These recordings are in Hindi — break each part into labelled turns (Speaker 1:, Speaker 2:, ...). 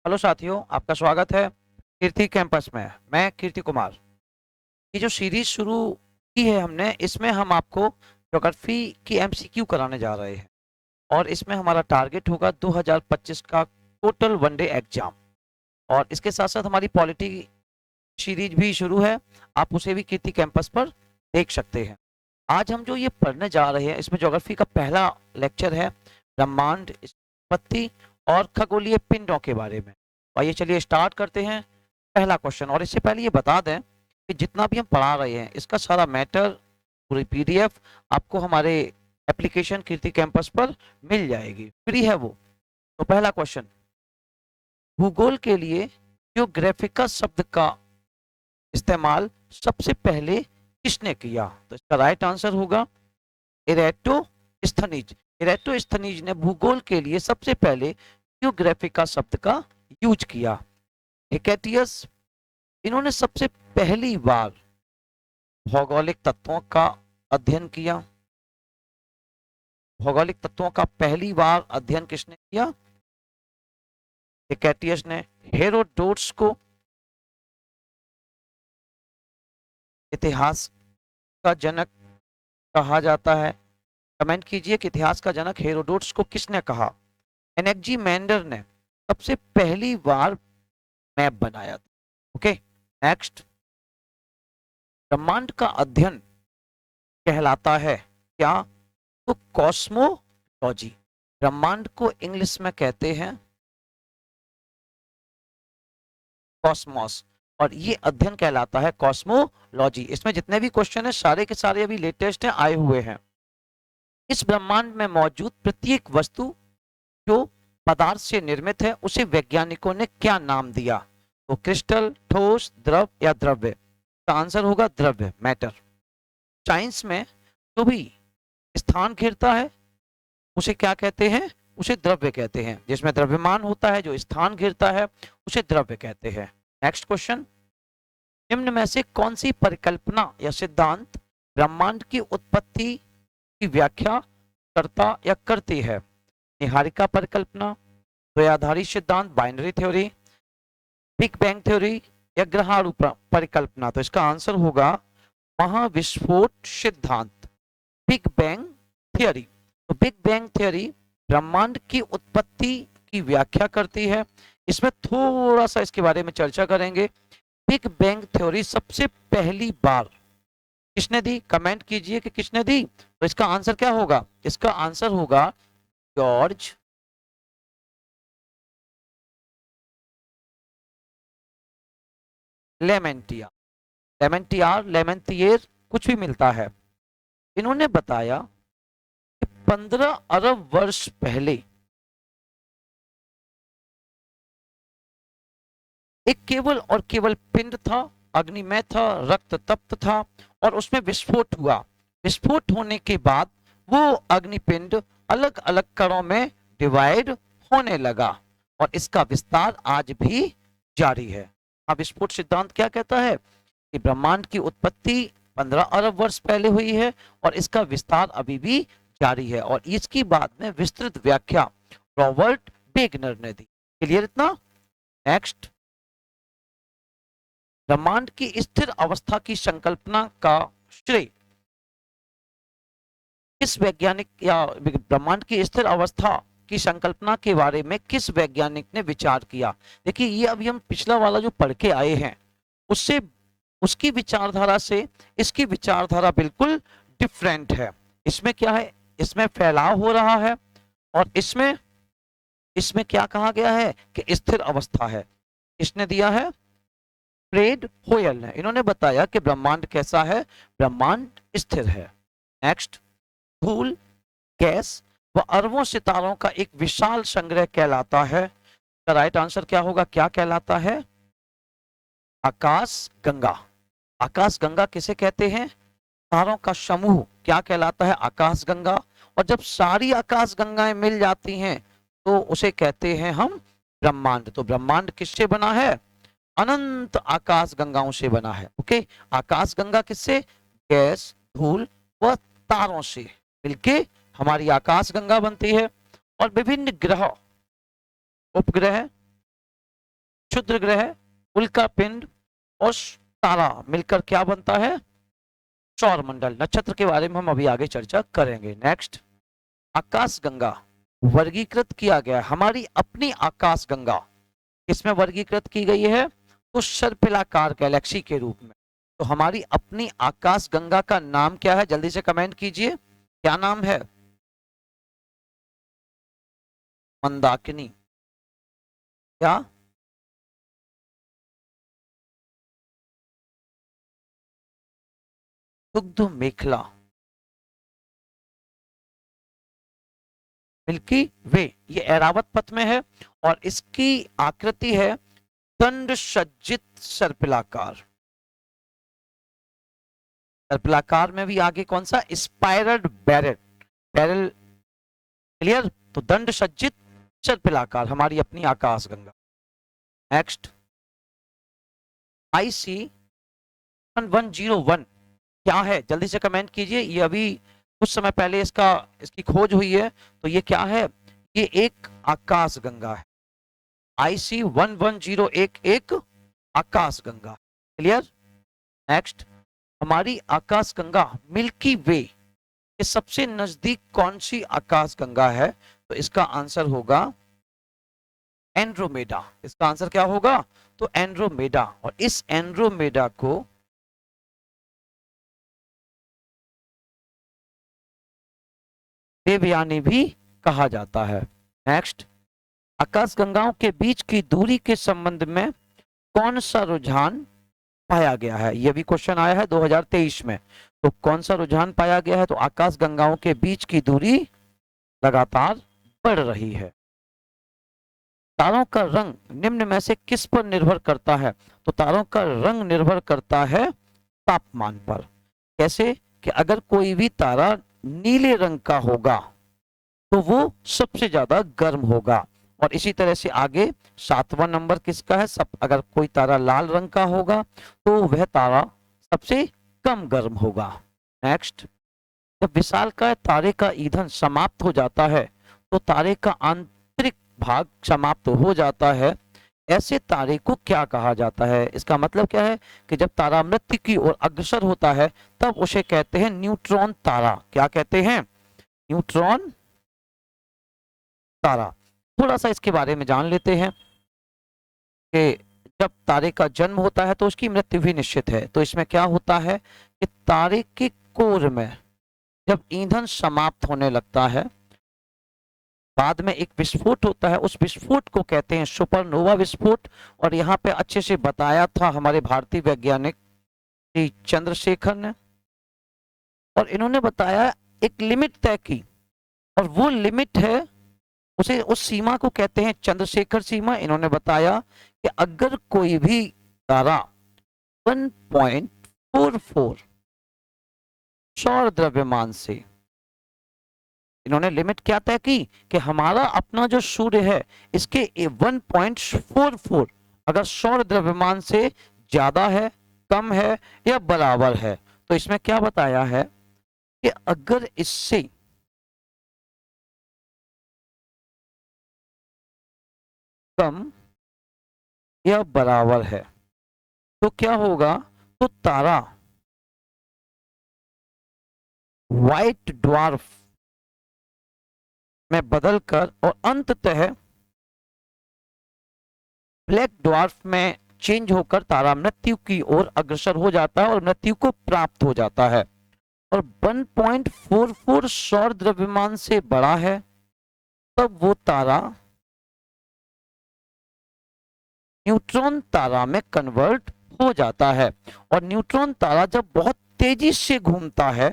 Speaker 1: हेलो साथियों, आपका स्वागत है कीर्ति कैंपस में। मैं कीर्ति कुमार। ये जो सीरीज शुरू की है हमने, इसमें हम आपको ज्योग्राफी की एमसीक्यू कराने जा रहे हैं और इसमें हमारा टारगेट होगा 2025 का टोटल वनडे एग्जाम। और इसके साथ साथ हमारी पॉलिटी सीरीज भी शुरू है, आप उसे भी कीर्ति कैंपस पर देख सकते हैं। आज हम जो ये पढ़ने जा रहे हैं, इसमें ज्योग्राफी का पहला लेक्चर है ब्रह्मांड, उत्पत्ति और खगोलीय पिंडों के बारे में। आइए चलिए स्टार्ट करते हैं। पहला क्वेश्चन, और इससे पहले ये बता दें कि जितना भी हम पढ़ा रहे हैं इसका सारा मैटर, पूरी पीडीएफ आपको हमारे एप्लीकेशन कीर्ति कैंपस पर मिल जाएगी, फ्री है वो। तो पहला क्वेश्चन, भूगोल के लिए जियोग्राफिका शब्द का इस्तेमाल सबसे पहले किसने किया? तो इसका राइट आंसर होगा इरेटोस्थनीज। इरेटोस्थनीज ने भूगोल के लिए सबसे पहले जियोग्राफिका शब्द का यूज किया। हेकेटियस, इन्होंने सबसे पहली बार भौगोलिक तत्वों का अध्ययन किया। भौगोलिक तत्वों का पहली बार अध्ययन किसने किया? हेकेटियस ने। हेरोडोट्स को इतिहास का जनक कहा जाता है। कमेंट कीजिए कि इतिहास का जनक हेरोडोट्स को किसने कहा? एनेक्जीमेंडर ने सबसे पहली बार मैप बनाया था। ओके, नेक्स्ट, ब्रह्मांड का अध्ययन कहलाता है क्या? तो कॉस्मोलॉजी। ब्रह्मांड को इंग्लिश में कहते हैं कॉस्मोस, और ये अध्ययन कहलाता है कॉस्मोलॉजी। इसमें जितने भी क्वेश्चन है सारे के सारे अभी लेटेस्ट हैं, आए हुए हैं। इस ब्रह्मांड में मौजूद प्रत्येक वस्तु जो पदार्थ से निर्मित है उसे वैज्ञानिकों ने क्या नाम दिया? तो क्रिस्टल, ठोस, द्रव या द्रव्य? तो आंसर होगा द्रव्य, मैटर। साइंस में जो भी स्थान घेरता है उसे क्या कहते हैं? उसे द्रव्य कहते हैं। जिसमें द्रव्यमान होता है, जो स्थान घेरता है, उसे द्रव्य कहते हैं। नेक्स्ट क्वेश्चन, निम्न में से कौन सी परिकल्पना या सिद्धांत ब्रह्मांड की उत्पत्ति की व्याख्या करता या करती है? निहारिका परिकल्पना, द्वयाधारी सिद्धांत, binary theory, big bang theory या ग्रहाणु परिकल्पना? तो इसका आंसर होगा महाविस्फोट सिद्धांत, बिग बैंग थियरी। तो बिग बैंग थ्योरी ब्रह्मांड की उत्पत्ति की व्याख्या करती है। इसमें थोड़ा सा इसके बारे में चर्चा करेंगे। बिग बैंग थ्योरी सबसे पहली बार किसने दी? कमेंट कीजिए कि किसने दी। तो इसका आंसर क्या होगा? इसका आंसर होगा जॉर्ज लेमेंटिया। लेमेंटियार, लेमेंटियर, कुछ भी मिलता है। इन्होंने बताया कि 15 अरब वर्ष पहले एक केवल और केवल पिंड था, अग्निमय था, रक्त तप्त था और उसमें विस्फोट हुआ। विस्फोट होने के बाद वो अग्निपिंड अलग अलग कणों में डिवाइड होने लगा और इसका विस्तार आज भी जारी है। अब विस्फोट सिद्धांत क्या कहता है कि ब्रह्मांड की उत्पत्ति 15 अरब वर्ष पहले हुई है और इसका विस्तार अभी भी जारी है, और इसकी बाद में विस्तृत व्याख्या रॉबर्ट वेगनर ने दी। क्लियर इतना? नेक्स्ट, ब्रह्मांड की स्थिर अवस्था की संकल्पना का श्रेय किस वैज्ञानिक, या ब्रह्मांड की स्थिर अवस्था की संकल्पना के बारे में किस वैज्ञानिक ने विचार किया? देखिए, ये अभी हम पिछला वाला जो पढ़ के आए हैं उससे, उसकी विचारधारा से इसकी विचारधारा बिल्कुल डिफरेंट है। इसमें क्या है? इसमें फैलाव हो रहा है और इसमें इसमें क्या कहा गया है कि स्थिर अवस्था है। इसने दिया है फ्रेड होयल ने। इन्होंने बताया कि ब्रह्मांड कैसा है? ब्रह्मांड स्थिर है। नेक्स्ट, धूल, गैस व अरबों सितारों का एक विशाल संग्रह कहलाता है। का राइट आंसर क्या होगा? क्या कहलाता है? आकाश गंगा। आकाश गंगा किसे कहते हैं? तारों का समूह क्या कहलाता है? आकाश गंगा। और जब सारी आकाश गंगाएं मिल जाती हैं तो उसे कहते हैं हम ब्रह्मांड। तो ब्रह्मांड किससे बना है? अनंत आकाश गंगाओं से बना है। ओके, आकाश गंगा किससे? गैस, धूल व तारों से मिलके हमारी आकाश गंगा बनती है। और विभिन्न ग्रह, उपग्रह क्षुद्र ग्रह, उल्का पिंड और तारा मिलकर क्या बनता है? सौर मंडल। नक्षत्र के बारे में हम अभी आगे चर्चा करेंगे। नेक्स्ट, आकाश गंगा वर्गीकृत किया गया, हमारी अपनी आकाश गंगा किसमें वर्गीकृत की गई है? तो सर्पिलाकार गैलेक्सी के रूप में। तो हमारी अपनी आकाश गंगा का नाम क्या है? जल्दी से कमेंट कीजिए, क्या नाम है? मंदाकिनी। क्या? दुग्ध मेखला, मिल्की वे। ये ऐरावत पथ में है और इसकी आकृति है दंड सज्जित सर्पिलाकार। सर्पिलाकार में भी आगे कौन सा? स्पाइरल्ड बैरल, बैरल। क्लियर? तो दंड सज्जित सर्पिलाकार हमारी अपनी आकाश गंगा। नेक्स्ट, IC 1101 क्या है? जल्दी से कमेंट कीजिए। ये अभी कुछ समय पहले इसकी खोज हुई है। तो ये क्या है? ये एक आकाश गंगा है। IC 1101 एक आकाश गंगा। क्लियर? नेक्स्ट, हमारी आकाश गंगा मिल्की वे के सबसे नजदीक कौन सी आकाश गंगा है? तो इसका आंसर होगा एंड्रोमेडा। इसका आंसर क्या होगा? तो एंड्रोमेडा। और इस एंड्रोमेडा को देवयानी भी कहा जाता है। नेक्स्ट, आकाश गंगाओं के बीच की दूरी के संबंध में कौन सा रुझान पाया गया है? यह भी क्वेश्चन आया है 2023 में। तो कौन सा रुझान पाया गया है? तो आकाश गंगाओं के बीच की दूरी लगातार बढ़ रही है। तारों का रंग निम्न में से किस पर निर्भर करता है? तो तारों का रंग निर्भर करता है तापमान पर। कैसे? कि अगर कोई भी तारा नीले रंग का होगा तो वो सबसे ज्यादा गर्म होगा। और इसी तरह से आगे 7वां नंबर किसका है? अगर कोई तारा लाल रंग का होगा तो वह तारा सबसे कम गर्म होगा। नेक्स्ट, जब विशालकाय तारे का ईंधन समाप्त हो जाता है तो तारे का आंतरिक भाग समाप्त हो जाता है, ऐसे तारे को क्या कहा जाता है? इसका मतलब क्या है? कि जब तारा मृत्यु की ओर अग्रसर होता है तब उसे कहते हैं न्यूट्रॉन तारा। क्या कहते हैं? न्यूट्रॉन तारा। थोड़ा सा इसके बारे में जान लेते हैं कि जब तारे का जन्म होता है तो उसकी मृत्यु भी निश्चित है। तो इसमें क्या होता है कि तारे के कोर में जब ईंधन समाप्त होने लगता है, बाद में एक विस्फोट होता है, उस विस्फोट को कहते हैं सुपरनोवा विस्फोट। और यहाँ पे अच्छे से बताया था हमारे भारतीय वैज्ञानिक श्री चंद्रशेखर ने, और इन्होंने बताया एक लिमिट तय की, और वो लिमिट है, उस सीमा को कहते हैं चंद्रशेखर सीमा। इन्होंने बताया कि अगर कोई भी तारा 1.44 सौर द्रव्यमान से, इन्होंने लिमिट क्या तय की कि हमारा अपना जो सूर्य है इसके 1.44 अगर सौर द्रव्यमान से ज्यादा है, कम है या बराबर है, तो इसमें क्या बताया है कि अगर इससे कम या बराबर है तो क्या होगा? तो तारा व्हाइट ड्वार्फ में बदलकर और अंततः ब्लैक ड्वार्फ में चेंज होकर तारा मृत्यु की ओर अग्रसर हो जाता है और मृत्यु को प्राप्त हो जाता है। और 1.44 सौर द्रव्यमान से बड़ा है तब वो तारा न्यूट्रॉन तारा में कन्वर्ट हो जाता है। और न्यूट्रॉन तारा जब बहुत तेजी से घूमता है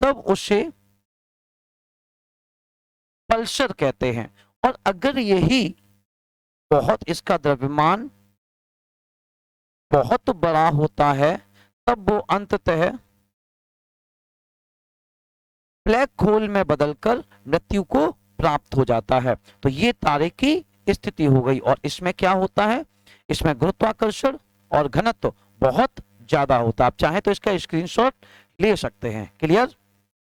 Speaker 1: तब उसे पल्सर कहते हैं। और अगर यही बहुत इसका द्रव्यमान बहुत बड़ा होता है तब वो अंततः ब्लैक होल में बदलकर मृत्यु को प्राप्त हो जाता है। तो ये तारे की स्थिति हो गई। और इसमें क्या होता है? इसमें गुरुत्वाकर्षण और घनत्व बहुत ज्यादा होता है। आप चाहें तो इसका स्क्रीनशॉट ले सकते हैं। क्लियर?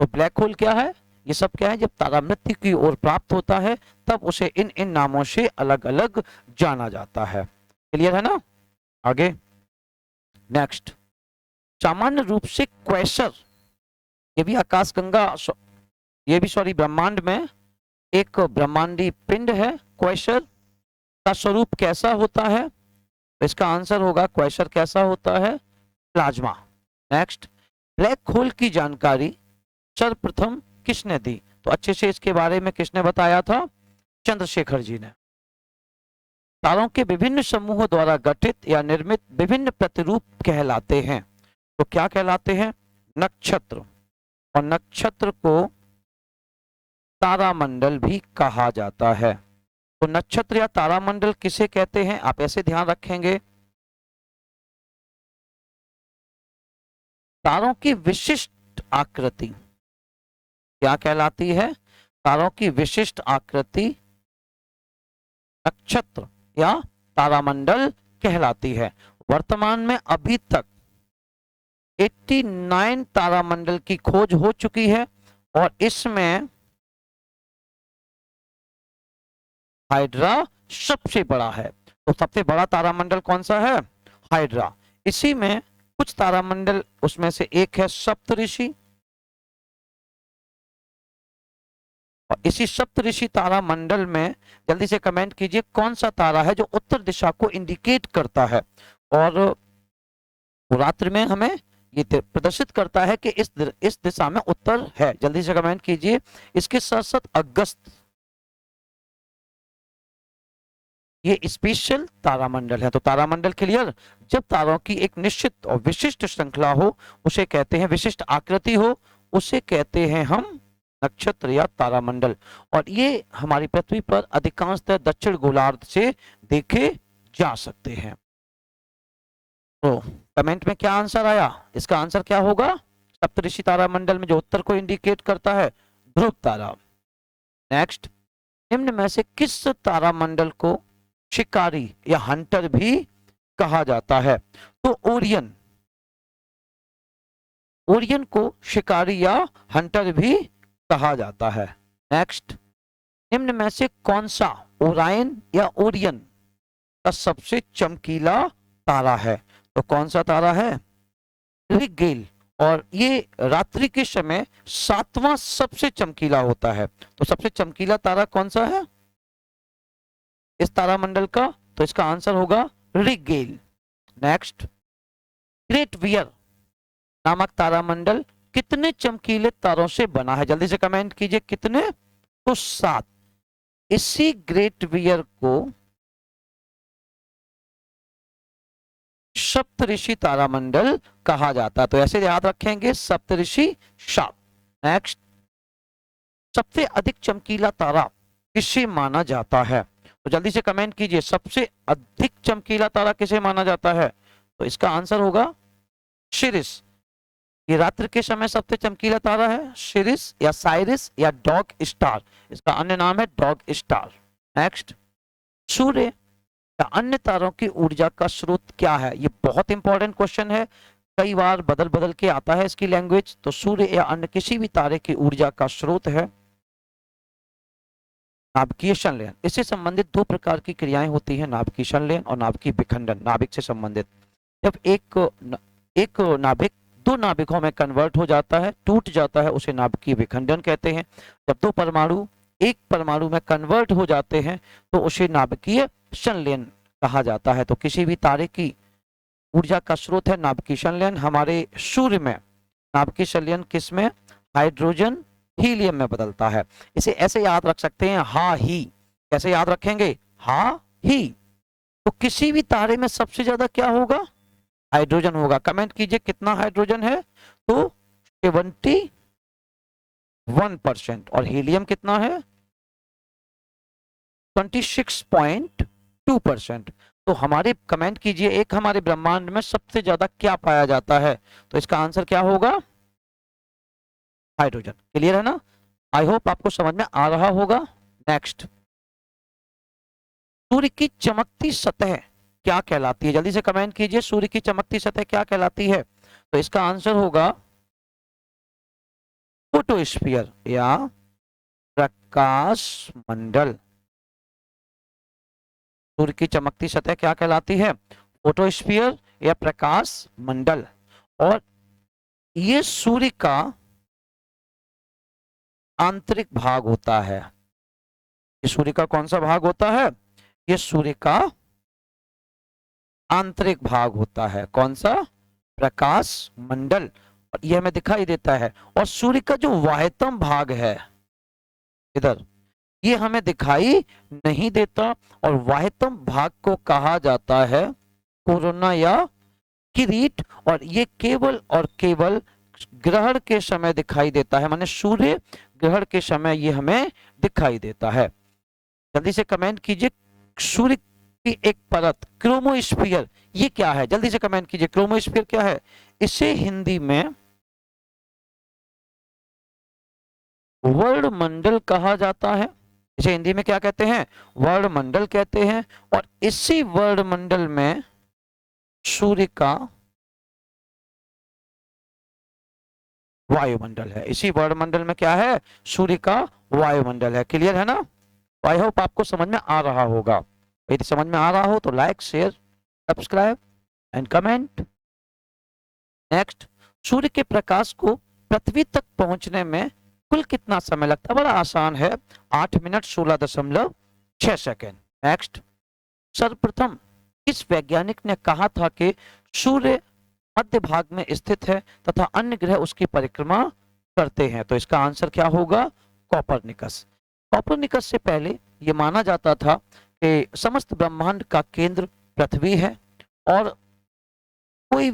Speaker 1: तो ब्लैक होल क्या है? ये सब क्या है? जब तारा मृत्यु की ओर प्राप्त होता है तब उसे इन इन नामों से अलग अलग जाना जाता है। क्लियर है ना? आगे नेक्स्ट, सामान्य रूप से क्वेसर, ये भी आकाशगंगा, ये भी सॉरी ब्रह्मांड में एक ब्रह्मांडी पिंड है। क्वेसर का स्वरूप कैसा होता है? इसका आंसर होगा क्वेसर कैसा होता है? प्लाज्मा। नेक्स्ट, ब्लैक होल की जानकारी सर्वप्रथम किसने दी? तो अच्छे से इसके बारे में किसने बताया था? चंद्रशेखर जी ने। तारों के विभिन्न समूहों द्वारा गठित या निर्मित विभिन्न प्रतिरूप कहलाते हैं। तो क्या कहलाते हैं? नक्षत्र। और नक्षत्र को तारामंडल भी कहा जाता है। तो नक्षत्र या तारामंडल किसे कहते हैं? आप ऐसे ध्यान रखेंगे, तारों की विशिष्ट आकृति क्या कहलाती है? तारों की विशिष्ट आकृति नक्षत्र या तारामंडल कहलाती है। वर्तमान में अभी तक 89 तारामंडल की खोज हो चुकी है और इसमें हाइड्रा सबसे बड़ा है। तो सबसे बड़ा तारामंडल कौन सा है? हाइड्रा। इसी में कुछ तारामंडल, उसमें से एक है सप्तऋषि, और इसी सप्तऋषि तारामंडल में जल्दी से कमेंट कीजिए कौन सा तारा है जो उत्तर दिशा को इंडिकेट करता है और रात्रि में हमें ये प्रदर्शित करता है कि इस दिशा में उत्तर है। जल्दी से कमेंट कीजिए। इसके साथ साथ अगस्त, ये स्पेशल तारामंडल है। तो तारामंडल क्लियर। जब तारों की एक निश्चित और विशिष्ट श्रृंखला हो, उसे कहते हैं, विशिष्ट आकृति हो, उसे कहते हैं हम नक्षत्र या तारामंडल। और ये हमारी पृथ्वी पर अधिकांशतः दक्षिण गोलार्ध से देखे जा सकते हैं। तो कमेंट में क्या आंसर आया? इसका आंसर क्या होगा? सप्तऋषि तारामंडल में जो उत्तर को इंडिकेट करता है, ध्रुव तारा। नेक्स्ट, निम्न में से किस तारामंडल को शिकारी या हंटर भी कहा जाता है? तो ओरियन, ओरियन को शिकारी या हंटर भी कहा जाता है। नेक्स्ट, निम्न में से कौन सा ओरायन या ओरियन का सबसे चमकीला तारा है? तो कौन सा तारा है? रिगेल। और ये रात्रि के समय 7वां सबसे चमकीला होता है। तो सबसे चमकीला तारा कौन सा है इस तारामंडल का? तो इसका आंसर होगा रिगेल। नेक्स्ट, ग्रेट वियर नामक तारामंडल कितने चमकीले तारों से बना है? जल्दी से कमेंट कीजिए कितने? तो 7। इसी ग्रेट वियर को सप्तऋषि तारामंडल कहा जाता है। तो ऐसे याद रखेंगे, सप्तऋषि 7। नेक्स्ट, सबसे अधिक चमकीला तारा किसे माना जाता है? तो जल्दी से कमेंट कीजिए, सबसे अधिक चमकीला तारा किसे माना जाता है? तो इसका आंसर होगा सिरिस। ये रात्रि के समय सबसे चमकीला तारा है, सिरिस या साइरिस या डॉग स्टार। इसका अन्य नाम है डॉग स्टार। नेक्स्ट, सूर्य या अन्य तारों की ऊर्जा का स्रोत क्या है? ये बहुत इंपॉर्टेंट क्वेश्चन है, कई बार बदल बदल के आता है इसकी लैंग्वेज। तो सूर्य या अन्य किसी भी तारे की ऊर्जा का स्रोत है नाभिकीय संलयन। इससे संबंधित 2 प्रकार की क्रियाएं होती हैं, नाभिकीय संलयन और नाभिकीय विखंडन। नाभिक से संबंधित, जब एक नाभिक 2 नाभिकों में कन्वर्ट हो जाता है, टूट जाता है, उसे नाभिकीय विखंडन कहते हैं। जब 2 परमाणु एक परमाणु में कन्वर्ट हो जाते हैं तो उसे नाभिकीय संलयन कहा जाता है। तो किसी भी तारे की ऊर्जा का स्रोत है नाभिकीय संलयन। हमारे सूर्य में नाभिकीय संलयन किसमें? हाइड्रोजन हीलियम में बदलता है। इसे ऐसे याद रख सकते हैं, हा ही। कैसे याद रखेंगे? हा ही। तो किसी भी तारे में सबसे ज्यादा क्या होगा? हाइड्रोजन होगा। कमेंट कीजिए कितना हाइड्रोजन है? तो 71%। और हीलियम कितना है? 26.2%। तो हमारे कमेंट कीजिए, एक हमारे ब्रह्मांड में सबसे ज्यादा क्या पाया जाता है? तो इसका आंसर क्या होगा? हाइड्रोजन। क्लियर है ना? आई होप आपको समझ में आ रहा होगा। नेक्स्ट, सूर्य की चमकती सतह क्या कहलाती है? जल्दी से कमेंट कीजिए, सूर्य की चमकती सतह क्या कहलाती है? तो इसका आंसर होगा फोटोस्फीयर या प्रकाश मंडल। सूर्य की चमकती सतह क्या कहलाती है? फोटोस्फीयर या प्रकाश मंडल। और ये सूर्य का आंतरिक भाग होता है। ये सूर्य का कौन सा भाग होता है? ये सूर्य का आंतरिक भाग होता है। कौन सा? प्रकाश मंडल। और यह हमें दिखाई देता है। और सूर्य का जो वाह्यतम भाग है इधर, ये हमें दिखाई नहीं देता। और वाह्यतम भाग को कहा जाता है कोरोना या किरीट। और ये केवल और केवल ग्रहण के समय दिखाई देता है, माने सूर्य ग्रहण के समय ये हमें दिखाई देता है। जल्दी से कमेंट कीजिए, सूर्य की एक परत क्रोमोस्फीयर ये क्या है? जल्दी से कमेंट कीजिए, क्रोमोस्फीयर क्या है? इसे हिंदी में वर्णमंडल कहा जाता है। इसे हिंदी में क्या कहते हैं? वर्णमंडल कहते हैं। और इसी वर्णमंडल में सूर्य का वायुमंडल है। इसी वर्णमंडल में क्या है? सूर्य का वायुमंडल है। क्लियर है ना? आई होप आपको समझ में आ रहा होगा। यदि समझ में आ रहा हो तो like, share, subscribe and comment. Next, सूर्य के प्रकाश को पृथ्वी तक पहुंचने में कुल कितना समय लगता है? बड़ा आसान है, 8 मिनट 16.6 सेकेंड। नेक्स्ट, सर्वप्रथम किस वैज्ञानिक ने कहा था कि सूर्य मध्य भाग में स्थित है तथा अन्य ग्रह उसकी परिक्रमा करते हैं? तो इसका आंसर क्या होगा? कॉपरनिकस। कॉपरनिकस से पहले ये माना जाता था कि समस्त ब्रह्मांड का केंद्र पृथ्वी है और कोई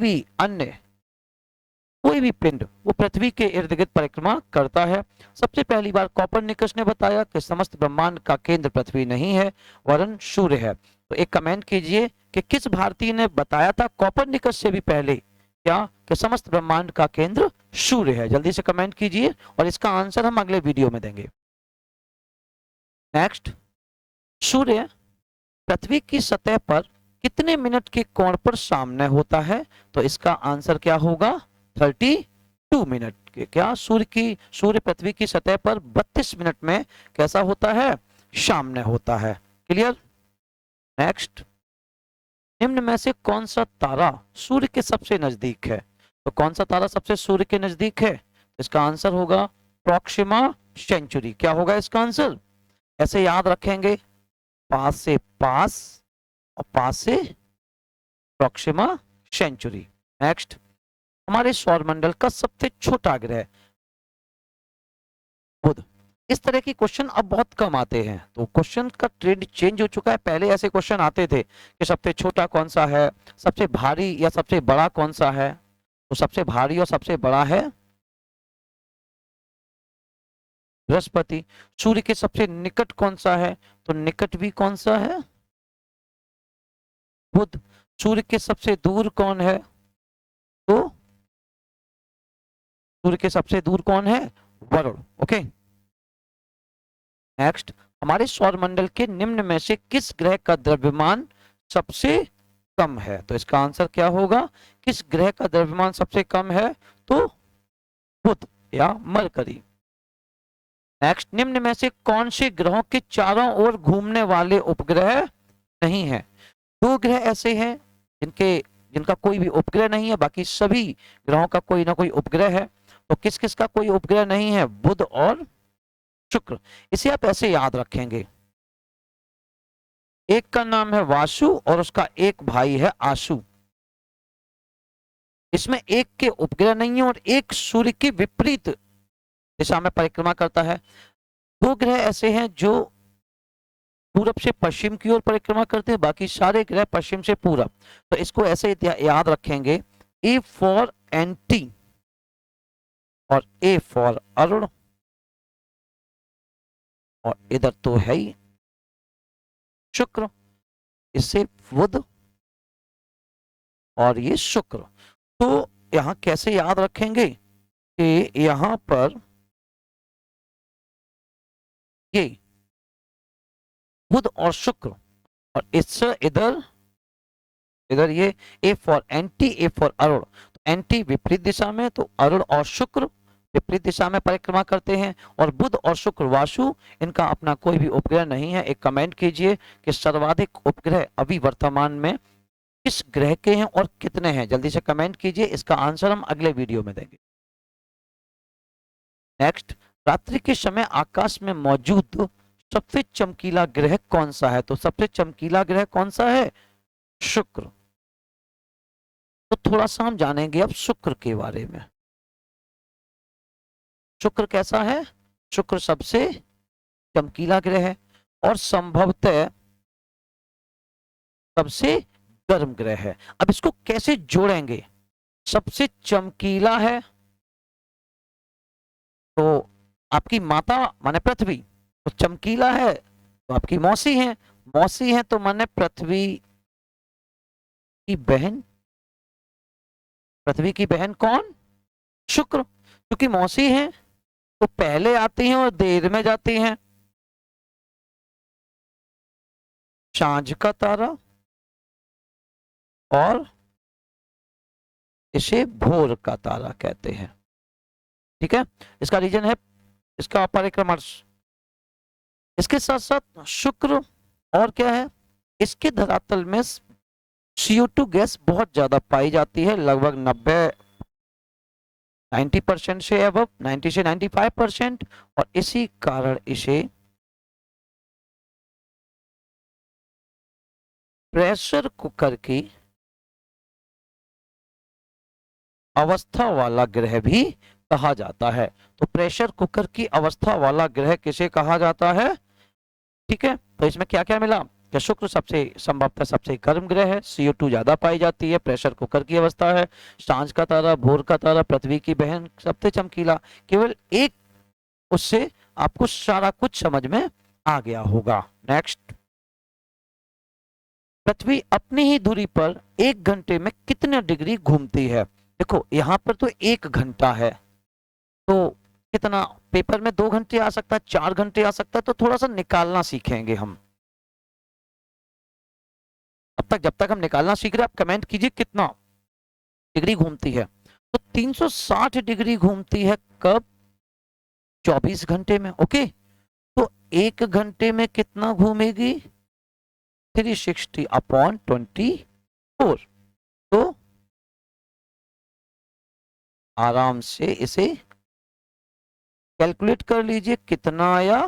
Speaker 1: भी पिंड वो पृथ्वी के इर्द गिर्द परिक्रमा करता है। सबसे पहली बार कॉपरनिकस ने बताया कि समस्त ब्रह्मांड का केंद्र पृथ्वी नहीं है वरन सूर्य है। तो एक कमेंट कीजिए कि किस भारतीय ने बताया था कॉपरनिकस से भी पहले क्या कि समस्त ब्रह्मांड का केंद्र सूर्य है? जल्दी से कमेंट कीजिए और इसका आंसर हम अगले वीडियो में देंगे। नेक्स्ट, सूर्य पृथ्वी की सतह पर कितने मिनट के कोण पर सामने होता है? तो इसका आंसर क्या होगा? 32 मिनट के। क्या सूर्य पृथ्वी की सतह पर 32 मिनट में कैसा होता है? सामने होता है। क्लियर? नेक्स्ट, निम्न में से कौन सा तारा सूर्य के सबसे नजदीक है? तो कौन सा तारा सबसे सूर्य के नजदीक है? इसका आंसर होगा प्रोक्सिमा सेंचुरी। क्या होगा इसका आंसर? ऐसे याद रखेंगे, पास से पास और पास से प्रोक्सिमा सेंचुरी। नेक्स्ट, हमारे सौरमंडल का सबसे छोटा ग्रह बुध। इस तरह की क्वेश्चन अब बहुत कम आते हैं, तो क्वेश्चन का ट्रेंड चेंज हो चुका है। पहले ऐसे क्वेश्चन आते थे कि सबसे छोटा कौन सा है, सबसे भारी या सबसे बड़ा कौन सा है? तो सबसे भारी और सबसे बड़ा है बृहस्पति। सूर्य के सबसे निकट कौन सा है? तो निकट भी कौन सा है? बुध। सूर्य के सबसे दूर कौन है? तो सूर्य के सबसे दूर कौन है? वरुण। ओके। नेक्स्ट, हमारे सौरमंडल के निम्न में से किस ग्रह का द्रव्यमान सबसे कम है? तो इसका आंसर क्या होगा? किस ग्रह का द्रव्यमान सबसे कम है? तो बुध या मरकरी। नेक्स्ट, निम्न में से कौन से ग्रहों के चारों ओर घूमने वाले उपग्रह नहीं है? दो ग्रह ऐसे हैं जिनका कोई भी उपग्रह नहीं है, बाकी सभी ग्रहों का कोई ना कोई उपग्रह है। तो किस किस का कोई उपग्रह नहीं है? बुध और शुक्र। इसे आप ऐसे याद रखेंगे, एक का नाम है वासु और उसका एक भाई है आशु। इसमें एक के उपग्रह नहीं है और एक सूर्य के विपरीत दिशा में परिक्रमा करता है। दो ग्रह ऐसे हैं जो पूरब से पश्चिम की ओर परिक्रमा करते हैं, बाकी सारे ग्रह पश्चिम से पूरब। तो इसको ऐसे याद रखेंगे, ए फॉर एंटी और ए फॉर अरुण, और इधर तो है ही शुक्र, इससे बुध और ये शुक्र। तो यहां कैसे याद रखेंगे कि यहां पर ये बुध और शुक्र, और इससे इधर ये A for anti, A for Arun. तो एंटी विपरीत दिशा में, तो अरुण और शुक्र विपरीत दिशा में परिक्रमा करते हैं। और बुध और शुक्र वासु, इनका अपना कोई भी उपग्रह नहीं है। एक कमेंट कीजिए कि सर्वाधिक उपग्रह अभी वर्तमान में किस ग्रह के हैं और कितने हैं, जल्दी से कमेंट कीजिए। इसका आंसर हम अगले वीडियो में देंगे। नेक्स्ट, रात्रि के समय आकाश में मौजूद सबसे चमकीला ग्रह कौन सा है? तो सबसे चमकीला ग्रह कौन सा है? शुक्र। तो थोड़ा सा हम जानेंगे अब शुक्र के बारे में। शुक्र कैसा है? शुक्र सबसे चमकीला ग्रह है और संभवतः सबसे गर्म ग्रह है। अब इसको कैसे जोड़ेंगे? सबसे चमकीला है तो आपकी माता माने पृथ्वी, तो चमकीला है तो आपकी मौसी है, मौसी है तो माने पृथ्वी की बहन। पृथ्वी की बहन कौन? शुक्र। क्योंकि मौसी है तो पहले आती हैं और देर में जाती हैं। सांझ का तारा और इसे भोर का तारा कहते हैं। ठीक है, इसका रीजन है इसका परिक्रमा। इसके साथ साथ शुक्र और क्या है, इसके धरातल में CO2 गैस बहुत ज्यादा पाई जाती है, लगभग 90% से अबव 90 से 95%। और इसी कारण इसे प्रेशर कुकर की अवस्था वाला ग्रह भी कहा जाता है। तो प्रेशर कुकर की अवस्था वाला ग्रह किसे कहा जाता है? ठीक है, तो इसमें क्या क्या मिला कि शुक्र सबसे संभवतः सबसे गर्म ग्रह है, CO2 ज्यादा पाई जाती है, प्रेशर कुकर की अवस्था है, सांझ का तारा, भोर का तारा, पृथ्वी की बहन, सबसे चमकीला। केवल एक उससे आपको सारा कुछ समझ में आ गया होगा। नेक्स्ट, पृथ्वी अपनी ही दूरी पर 1 घंटे में कितने डिग्री घूमती है? देखो यहाँ पर तो 1 घंटा है, तो कितना पेपर में 2 घंटे आ सकता है, 4 घंटे आ सकता है, तो थोड़ा सा निकालना सीखेंगे हम। अब तक जब तक हम निकालना सीख रहे हैं, आप कमेंट कीजिए कितना डिग्री घूमती है। तो 360 डिग्री घूमती है। कब? 24 घंटे में। ओके, तो 1 घंटे में कितना घूमेगी? 360/24। तो आराम से इसे कैलकुलेट कर लीजिए, कितना आया?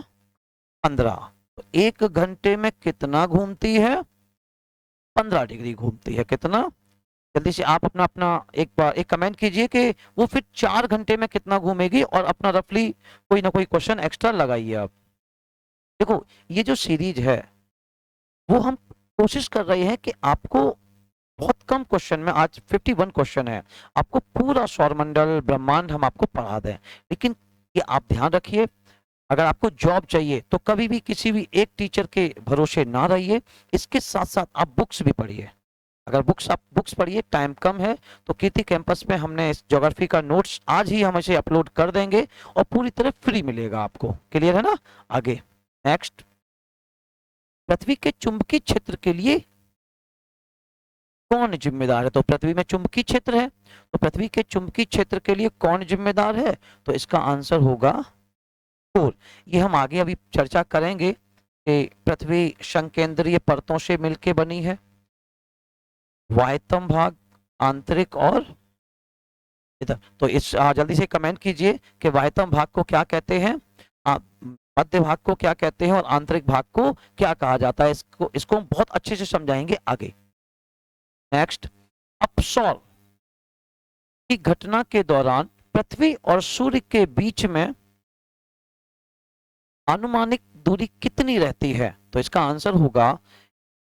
Speaker 1: 15। तो 1 घंटे में कितना घूमती है? 15 डिग्री घूमती है। कितना? जल्दी से आप अपना अपना एक बार एक कमेंट कीजिए कि वो फिर 4 घंटे में कितना घूमेगी, और अपना रफली कोई ना कोई क्वेश्चन एक्स्ट्रा लगाइए आप। देखो, ये जो सीरीज है वो हम कोशिश कर रहे हैं कि आपको बहुत कम क्वेश्चन में, आज 51 क्वेश्चन है, आपको पूरा सौरमंडल ब्रह्मांड हम आपको पढ़ा दें। लेकिन ये आप ध्यान रखिए, अगर आपको जॉब चाहिए तो कभी भी किसी भी एक टीचर के भरोसे ना रहिए, इसके साथ साथ आप बुक्स भी पढ़िए। अगर आप बुक्स पढ़िए, टाइम कम है तो कीर्ति कैंपस में हमने इस ज्योग्राफी का नोट्स आज ही हम इसे अपलोड कर देंगे और पूरी तरह फ्री मिलेगा आपको। क्लियर है ना? आगे नेक्स्ट, पृथ्वी के चुंबकीय क्षेत्र के लिए कौन जिम्मेदार है? तो पृथ्वी में चुंबकीय क्षेत्र है, तो पृथ्वी के चुंबकीय क्षेत्र के लिए कौन जिम्मेदार है? तो इसका आंसर होगा कोर। ये हम आगे अभी चर्चा करेंगे कि पृथ्वी संकेंद्रीय परतों से मिलकर बनी है, वाह्यतम भाग, आंतरिक और इधर। तो इस जल्दी से कमेंट कीजिए कि वाह्यतम भाग को क्या कहते हैं, मध्य भाग को क्या कहते हैं और आंतरिक भाग को क्या कहा जाता है। इसको हम बहुत अच्छे से समझाएंगे आगे। नेक्स्ट, अपसौर की घटना के दौरान पृथ्वी और सूर्य के बीच में अनुमानिक दूरी कितनी रहती है? तो इसका आंसर होगा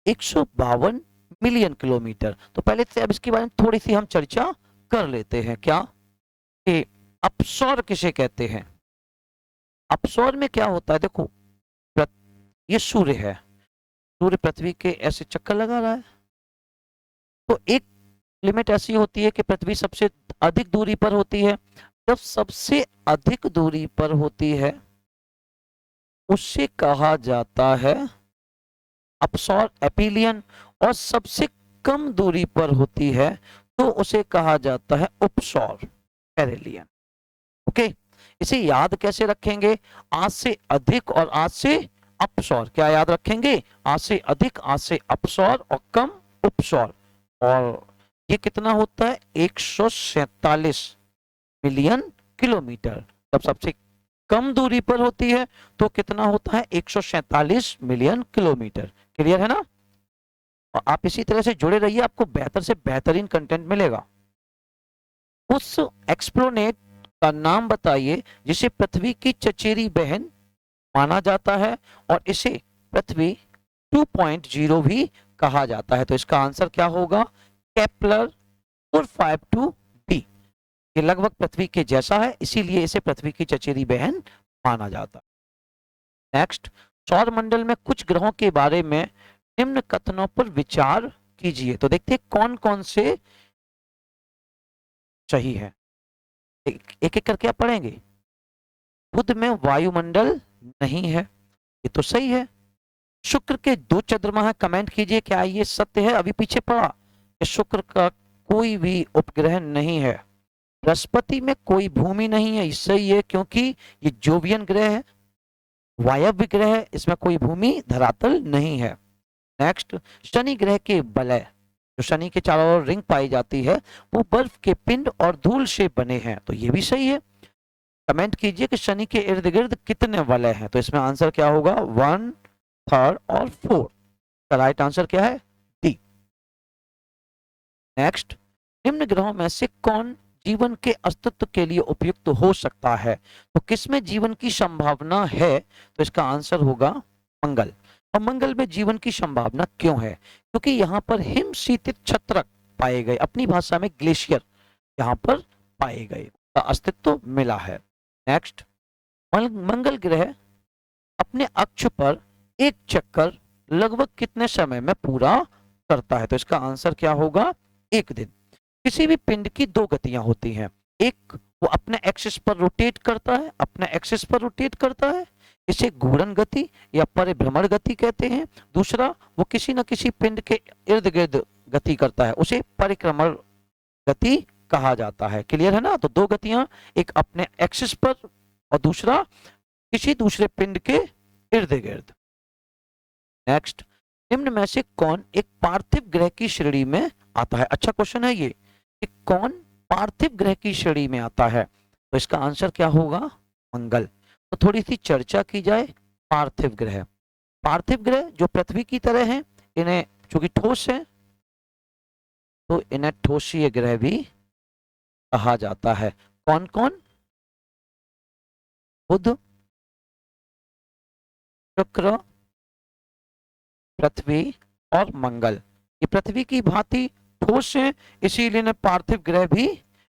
Speaker 1: 152 मिलियन किलोमीटर। तो पहले से अब इसके बारे में थोड़ी सी हम चर्चा कर लेते हैं। क्या कि अपसौर किसे कहते हैं? अपसौर में क्या होता है? देखो, ये सूर्य है, सूर्य पृथ्वी के ऐसे चक्कर लगा रहा है, तो एक लिमिट ऐसी होती है कि पृथ्वी सबसे अधिक दूरी पर होती है। जब सबसे अधिक दूरी पर होती है उससे कहा जाता है अपसौर एपिलियन, और सबसे कम दूरी पर होती है तो उसे कहा जाता है उपसौर पेरिलियन। ओके, इसे याद कैसे रखेंगे? आज से अधिक और आज से अपसौर। क्या याद रखेंगे? आज से अधिक, आज से अपसौर और कम उपसौर। और ये कितना होता है? 147 मिलियन किलोमीटर। जब सबसे कम दूरी पर होती है तो कितना होता है? 147 मिलियन किलोमीटर। क्लियर है ना? और आप इसी तरह से जुड़े रहिए, आपको बेहतर से बेहतरीन कंटेंट मिलेगा। उस एक्सप्लोनेट का नाम बताइए जिसे पृथ्वी की चचेरी बहन माना जाता है और इसे पृथ्वी 2.0 भी कहा जाता है। तो इसका आंसर क्या होगा? Kepler 452b। ये लगभग पृथ्वी के जैसा है, इसीलिए इसे पृथ्वी की चचेरी बहन माना जाता है। नेक्स्ट, सौर मंडल में कुछ ग्रहों के बारे में निम्न कथनों पर विचार कीजिए। तो देखते हैं कौन कौन से सही है। एक एक करके आप पढ़ेंगे। बुध में वायुमंडल नहीं है, ये तो सही है। शुक्र के 2 चंद्रमा है, कमेंट कीजिए क्या ये सत्य है? अभी पीछे पढ़ा कि शुक्र का कोई भी उपग्रह नहीं है। बृहस्पति में कोई भूमि नहीं है, सही है क्योंकि ये जोवियन ग्रह है, वायव्य ग्रह है, इसमें कोई भूमि धरातल नहीं है। नेक्स्ट, शनि ग्रह के वलय, जो शनि के चारों ओर रिंग पाई जाती है, वो बर्फ के पिंड और धूल से बने हैं, तो ये भी सही है। कमेंट कीजिए कि शनि के इर्द गिर्द कितने वलय हैं। तो इसमें आंसर क्या होगा? 1, 3 और 4। राइट आंसर क्या है? डी। नेक्स्ट, निम्न ग्रहों में से कौन जीवन के अस्तित्व के लिए उपयुक्त हो सकता है? तो किसमें जीवन की संभावना है? तो इसका आंसर होगा मंगल। और मंगल में जीवन की संभावना क्यों है? क्योंकि यहाँ पर हिम शीतित छत्रक पाए गए, अपनी भाषा में ग्लेशियर यहाँ पर पाए गए, का अस्तित्व मिला है। नेक्स्ट, मंगल ग्रह अपने अक्ष पर एक चक्कर लगभग कितने समय में पूरा करता है? तो इसका आंसर क्या होगा? 1 दिन। किसी भी पिंड की 2 गतियां होती हैं, एक वो अपने एक्सिस पर रोटेट करता है, अपने एक्सिस पर रोटेट करता है, इसे घूर्णन गति या परिभ्रमण गति कहते हैं। दूसरा, वो किसी न किसी पिंड के इर्द गिर्द गति करता है, उसे परिक्रमण गति कहा जाता है। क्लियर है ना? तो 2 गतियां, एक अपने एक्सिस पर और दूसरा किसी दूसरे पिंड के इर्द गिर्द। नेक्स्ट, निम्न में से कौन एक पार्थिव ग्रह की श्रेणी में आता है? अच्छा क्वेश्चन है ये कि कौन पार्थिव ग्रह की श्रेणी में आता है? तो इसका आंसर क्या होगा? मंगल। तो थोड़ी सी चर्चा की जाए पार्थिव ग्रह। पार्थिव ग्रह जो पृथ्वी की तरह हैं, इन्हें चूंकि ठोस है तो इन्हें ठोसीय ग्रह भी कहा जाता है। कौन कौन? बुध, शुक्र, पृथ्वी और मंगल। ये पृथ्वी की भांति ठोस है, इसीलिए इन्हें पार्थिव ग्रह भी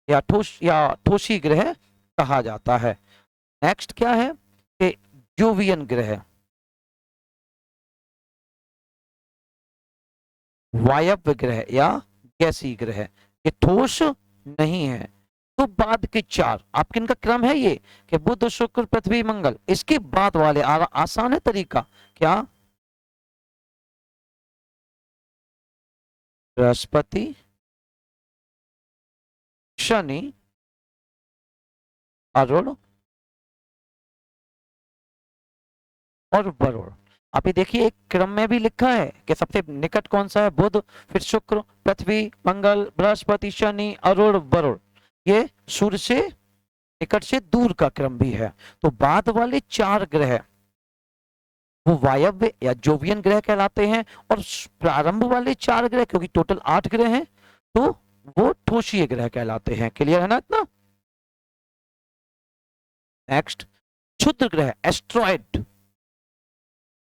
Speaker 1: या ठोसी ग्रह कहा जाता है। नेक्स्ट क्या है कि जोवियन ग्रह, वायव्य ग्रह या गैसीय ग्रह, ये ठोस नहीं है। तो बाद के 4 आपके इनका क्रम है ये कि बुध, शुक्र, पृथ्वी, मंगल। इसके बाद वाले आसान है तरीका। क्या? बृहस्पति, शनि, अरुण और वरुण। आप ये देखिए एक क्रम में भी लिखा है कि सबसे निकट कौन सा है? बुध, फिर शुक्र, पृथ्वी, मंगल, बृहस्पति, शनि, अरुण, वरुण। ये सूर्य से निकट से दूर का क्रम भी है। तो बाद वाले 4 ग्रह वो वायव्य या जोवियन ग्रह कहलाते हैं, और प्रारंभ वाले 4 ग्रह, क्योंकि टोटल 8 ग्रह हैं, तो वो ठोसीय ग्रह कहलाते हैं। क्लियर है ना इतना? नेक्स्ट, क्षुद्र ग्रह एस्ट्रॉइड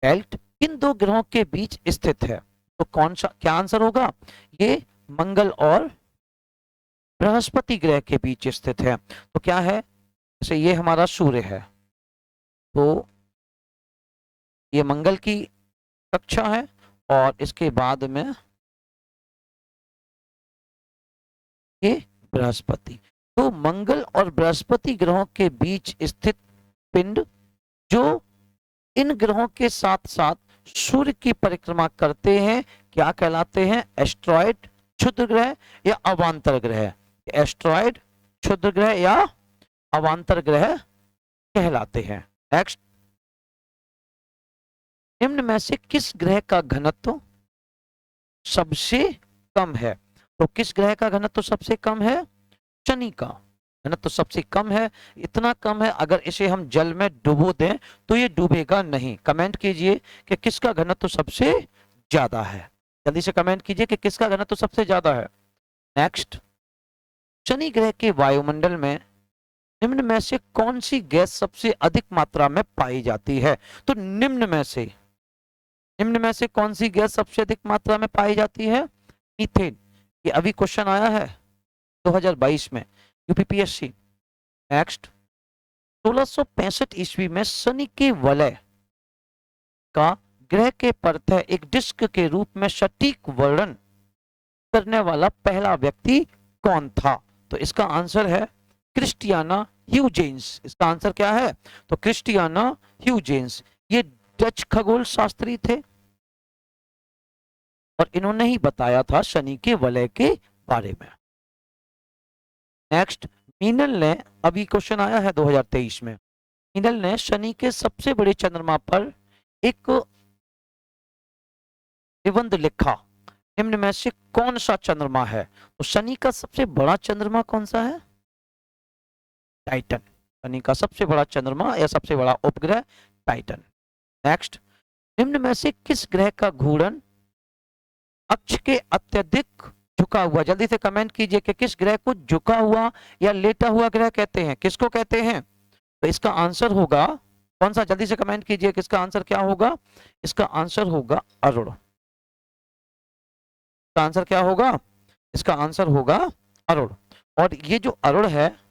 Speaker 1: बेल्ट किन 2 ग्रहों के बीच स्थित है? तो कौन सा? क्या आंसर होगा? ये मंगल और बृहस्पति ग्रह के बीच स्थित है। तो क्या है? जैसे ये हमारा सूर्य है, तो ये मंगल की कक्षा है, और इसके बाद में ये बृहस्पति। तो मंगल और बृहस्पति ग्रहों के बीच स्थित पिंड जो इन ग्रहों के साथ साथ सूर्य की परिक्रमा करते हैं, क्या कहलाते हैं? एस्ट्रॉइड, क्षुद्र ग्रह या अवांतर ग्रह। एस्ट्रॉइड, क्षुद्र ग्रह या अवांतर ग्रह कहलाते हैं। नेक्स्ट, निम्न में से किस ग्रह का घनत्व सबसे कम है? तो किस ग्रह का घनत्व सबसे कम है? शनि का घनत्व सबसे कम है। इतना कम है अगर इसे हम जल में डुबो दें तो ये डूबेगा नहीं। कमेंट कीजिए कि किसका घनत्व सबसे ज्यादा है। जल्दी से कमेंट कीजिए कि किसका घनत्व सबसे ज्यादा है। नेक्स्ट, शनि ग्रह के वायुमंडल में निम्न में से कौन सी गैस सबसे अधिक मात्रा में पाई जाती है? तो निम्न में से कौन सी गैस सबसे अधिक मात्रा में पाई जाती है? मीथेन। ये अभी क्वेश्चन आया है 2022 में यूपीपीएससी। नेक्स्ट, 1665 ईस्वी में शनि के वलय का ग्रह के परतः एक डिस्क के रूप में सटीक वर्णन करने वाला पहला व्यक्ति कौन था? तो इसका आंसर है क्रिस्टियाना ह्यूजेंस। इसका आंसर क्या है? तो क्रिस्टियाना ह्यूजेंस। ये डच खगोल शास्त्री थे और इन्होंने ही बताया था शनि के वलय के बारे में। नेक्स्ट, मीनल ने, अभी क्वेश्चन आया है 2023 में, मीनल ने शनि के सबसे बड़े चंद्रमा पर एक निबंध लिखा। निम्न में से कौन सा चंद्रमा है? तो शनि का सबसे बड़ा चंद्रमा कौन सा है? टाइटन। शनि का सबसे बड़ा चंद्रमा या सबसे बड़ा उपग्रह टाइटन। नेक्स्ट, निम्न में से किस ग्रह का घूर्णन अक्ष के अत्यधिक झुका हुआ? जल्दी से कमेंट कीजिए कि किस ग्रह को झुका हुआ या लेटा हुआ ग्रह कहते हैं? किसको कहते हैं? तो इसका आंसर होगा कौन सा? जल्दी से कमेंट कीजिए किसका आंसर क्या होगा। इसका आंसर होगा अरुण। इसका आंसर क्या होगा? इसका आंसर होगा अरुण। और ये जो अरुण है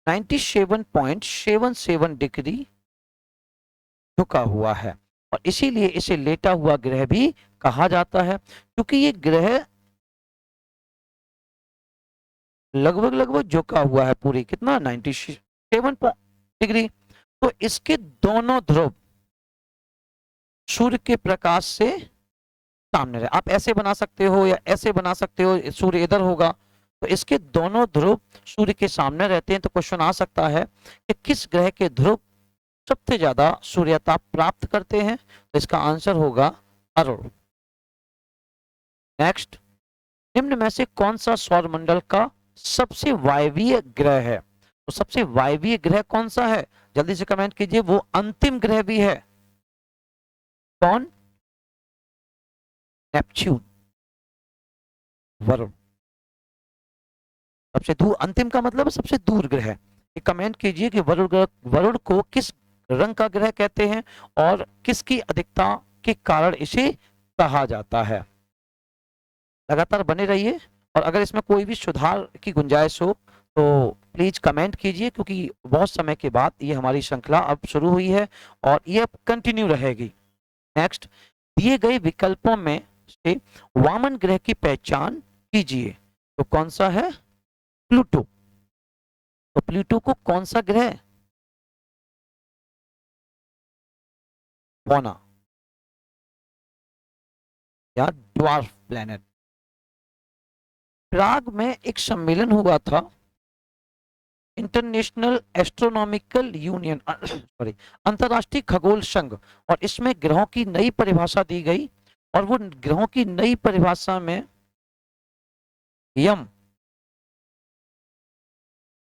Speaker 1: 97.77 डिग्री झुका हुआ है और इसीलिए इसे लेटा हुआ ग्रह भी कहा जाता है, क्योंकि ये ग्रह लगभग झुका हुआ है पूरी, कितना 97 डिग्री। तो इसके दोनों ध्रुव सूर्य के प्रकाश से सामने रहे। आप ऐसे बना सकते हो या ऐसे बना सकते हो, सूर्य इधर होगा तो इसके दोनों ध्रुव सूर्य के सामने रहते हैं। तो क्वेश्चन आ सकता है कि किस ग्रह के ध्रुव सबसे ज्यादा सूर्यताप प्राप्त करते हैं? तो इसका आंसर होगा अरुण। नेक्स्ट, निम्न में से कौन सा सौरमंडल का सबसे वायवीय ग्रह है? तो सबसे वायवीय ग्रह कौन सा है? जल्दी से कमेंट कीजिए। वो अंतिम ग्रह भी है। कौन? नेपच्यून, वरुण। सबसे दूर, अंतिम का मतलब सबसे दूर ग्रह। ये कमेंट कीजिए कि वरुण को किस रंग का ग्रह कहते हैं और किसकी अधिकता के कारण इसे कहा जाता है। लगातार बने रहिए और अगर इसमें कोई भी सुधार की गुंजाइश हो तो प्लीज कमेंट कीजिए, क्योंकि बहुत समय के बाद ये हमारी श्रृंखला अब शुरू हुई है और ये अब कंटिन्यू रहेगी। नेक्स्ट, दिए गए विकल्पों में से वामन ग्रह की पहचान कीजिए। तो कौन सा है? प्लूटो। तो प्लूटो को कौन सा ग्रह? बोना या ड्वार्फ प्लैनेट। प्राग में एक सम्मेलन हुआ था, इंटरनेशनल एस्ट्रोनॉमिकल यूनियन सॉरी अंतरराष्ट्रीय खगोल संघ, और इसमें ग्रहों की नई परिभाषा दी गई और वो ग्रहों की नई परिभाषा में यम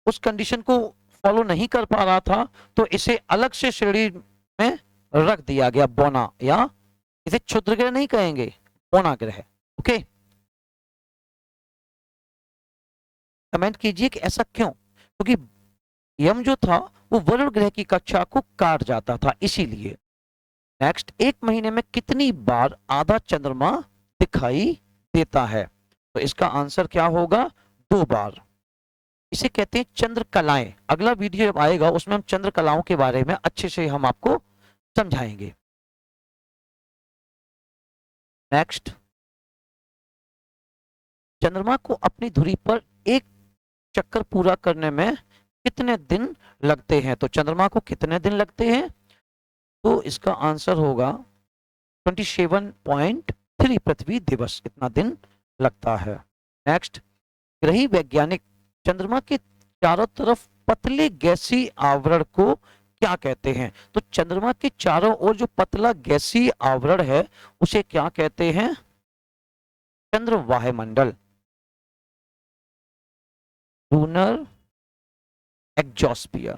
Speaker 1: उस कंडीशन को फॉलो नहीं कर पा रहा था तो इसे अलग से श्रेणी में रख दिया गया, बोना, या इसे क्षुद्र ग्रह नहीं कहेंगे, बोना ग्रह। ओके, कमेंट कीजिए कि ऐसा क्यों? क्योंकि यम जो था वो वरुण ग्रह की कक्षा को काट जाता था, इसीलिए। नेक्स्ट, एक महीने में कितनी बार आधा चंद्रमा दिखाई देता है? तो इसका आंसर क्या होगा? 2 बार। इसे कहते हैं चंद्र कलाएं। अगला वीडियो जब आएगा उसमें हम चंद्र कलाओं के बारे में अच्छे से हम आपको समझाएंगे। नेक्स्ट, चंद्रमा को अपनी धुरी पर एक चक्कर पूरा करने में कितने दिन लगते हैं? तो चंद्रमा को कितने दिन लगते हैं? तो इसका आंसर होगा 27.3 पृथ्वी दिवस, इतना दिन लगता है। नेक्स्ट, ग्रही वैज्ञानिक चंद्रमा के चारों तरफ पतले गैसीय आवरण को क्या कहते हैं? तो चंद्रमा के चारों ओर जो पतला गैसीय आवरण है उसे क्या कहते हैं? चंद्रवायुमंडल, लूनर एग्जॉस्फियर।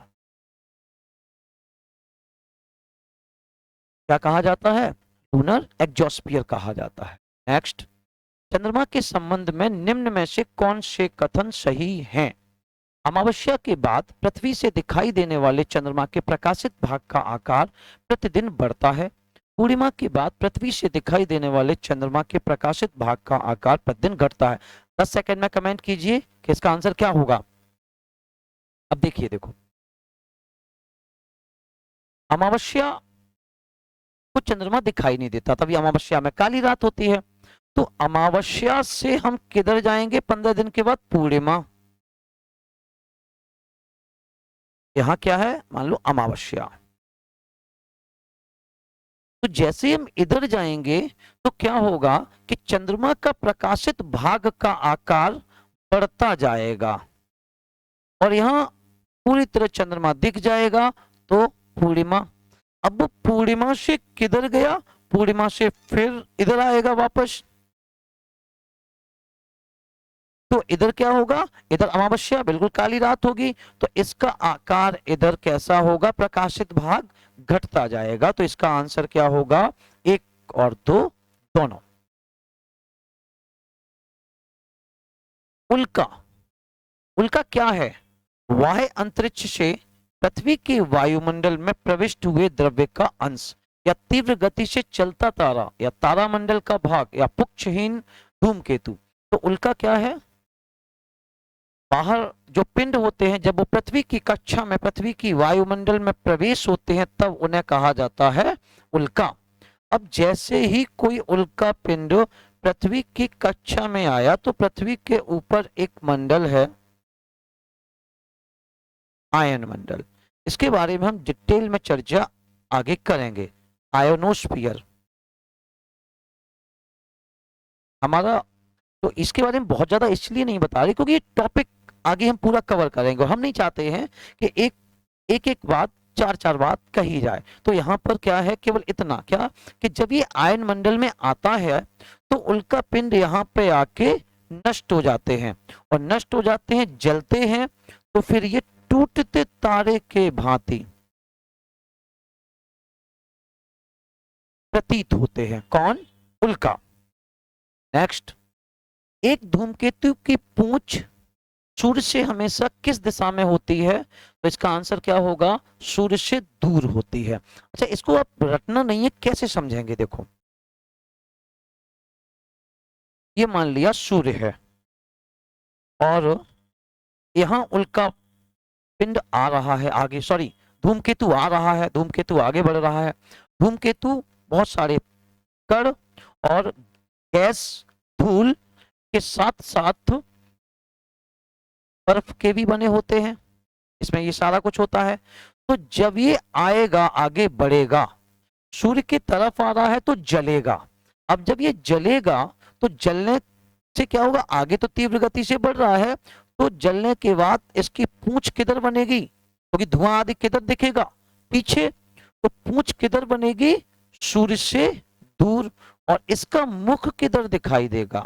Speaker 1: क्या कहा जाता है? लूनर एग्जॉस्फियर कहा जाता है। नेक्स्ट, चंद्रमा के संबंध में निम्न में से कौन से कथन सही हैं? अमावस्या के बाद पृथ्वी से दिखाई देने वाले चंद्रमा के प्रकाशित भाग का आकार प्रतिदिन बढ़ता है। पूर्णिमा के बाद पृथ्वी से दिखाई देने वाले चंद्रमा के प्रकाशित भाग का आकार प्रतिदिन घटता है। 10 सेकंड में कमेंट कीजिए कि इसका आंसर क्या होगा। अब देखिए, देखो, अमावस्या को चंद्रमा दिखाई नहीं देता, तभी अमावस्या में काली रात होती है। तो अमावस्या से हम किधर जाएंगे? 15 दिन के बाद पूर्णिमा। यहां क्या है? मान लो अमावस्या। तो जैसे हम इधर जाएंगे तो क्या होगा कि चंद्रमा का प्रकाशित भाग का आकार बढ़ता जाएगा और यहां पूरी तरह चंद्रमा दिख जाएगा। तो पूर्णिमा, अब पूर्णिमा से किधर गया? पूर्णिमा से फिर इधर आएगा वापस। तो इधर क्या होगा? इधर अमावस्या, बिल्कुल काली रात होगी। तो इसका आकार इधर कैसा होगा? प्रकाशित भाग घटता जाएगा। तो इसका आंसर क्या होगा? 1 और 2 दोनों। उल्का, उल्का क्या है? बाह्य अंतरिक्ष से पृथ्वी के वायुमंडल में प्रविष्ट हुए द्रव्य का अंश या तीव्र गति से चलता तारा या तारामंडल का भाग या पुच्छहीन धूमकेतु। तो उल्का क्या है? बाहर जो पिंड होते हैं जब वो पृथ्वी की कक्षा में, पृथ्वी की वायुमंडल में प्रवेश होते हैं तब उन्हें कहा जाता है उल्का। अब जैसे ही कोई उल्का पिंड पृथ्वी की कक्षा में आया तो पृथ्वी के ऊपर एक मंडल है आयन मंडल। इसके बारे में हम डिटेल में चर्चा आगे करेंगे। आयोनोस्फीयर हमारा, तो इसके बारे में बहुत ज्यादा इसलिए नहीं बता रहे क्योंकि ये टॉपिक आगे हम पूरा कवर करेंगे। हम नहीं चाहते हैं कि एक बात 4 बात कही जाए। तो यहाँ पर क्या है, केवल इतना क्या कि जब ये आयन मंडल में आता है तो उल्का पिंड यहाँ पे आके नष्ट हो जाते हैं और नष्ट हो जाते हैं, जलते हैं। तो फिर ये टूटते तारे के भांति प्रतीत होते हैं। कौन? उल्का। नेक्स्ट, एक धूमकेतु की पूंछ सूर्य से हमेशा किस दिशा में होती है? तो इसका आंसर क्या होगा? सूर्य से दूर होती है। अच्छा, इसको आप रटना नहीं है, कैसे समझेंगे? देखो, ये मान लिया सूर्य है और यहां उल्का पिंड आ रहा है आगे, सॉरी धूमकेतु आ रहा है, धूमकेतु आगे बढ़ रहा है। धूमकेतु बहुत सारे कण और गैस, धूल के साथ साथ बर्फ के भी बने होते हैं, इसमें ये सारा कुछ होता है। तो जब ये आएगा, आगे बढ़ेगा, सूर्य की तरफ आ रहा है तो जलेगा। अब जब ये जलेगा तो जलने से क्या होगा? आगे तो तीव्र गति से बढ़ रहा है, तो जलने के बाद इसकी पूंछ किधर बनेगी? क्योंकि धुआं आदि किधर दिखेगा? पीछे। तो पूंछ किधर बनेगी? सूर्य से दूर। और इसका मुख किधर दिखाई देगा?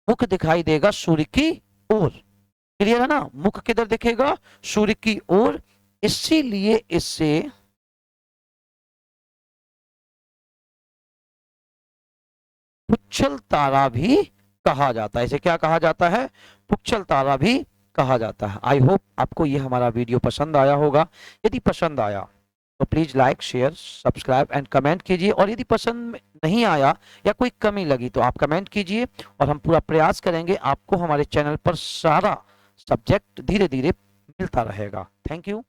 Speaker 1: मुख दिखाई देगा सूर्य की ओर। क्लियर है ना? मुख किधर दिखेगा? सूर्य की ओर। इसीलिए इसे पुच्छल तारा भी कहा जाता है। इसे क्या कहा जाता है? पुच्छल तारा भी कहा जाता है। आई होप आपको ये हमारा वीडियो पसंद आया होगा। यदि पसंद आया तो please like, share, subscribe and comment कीजिए। और यदि पसंद नहीं आया या कोई कमी लगी तो आप कमेंट कीजिए और हम पूरा प्रयास करेंगे आपको हमारे चैनल पर सारा सब्जेक्ट धीरे धीरे मिलता रहेगा। Thank you.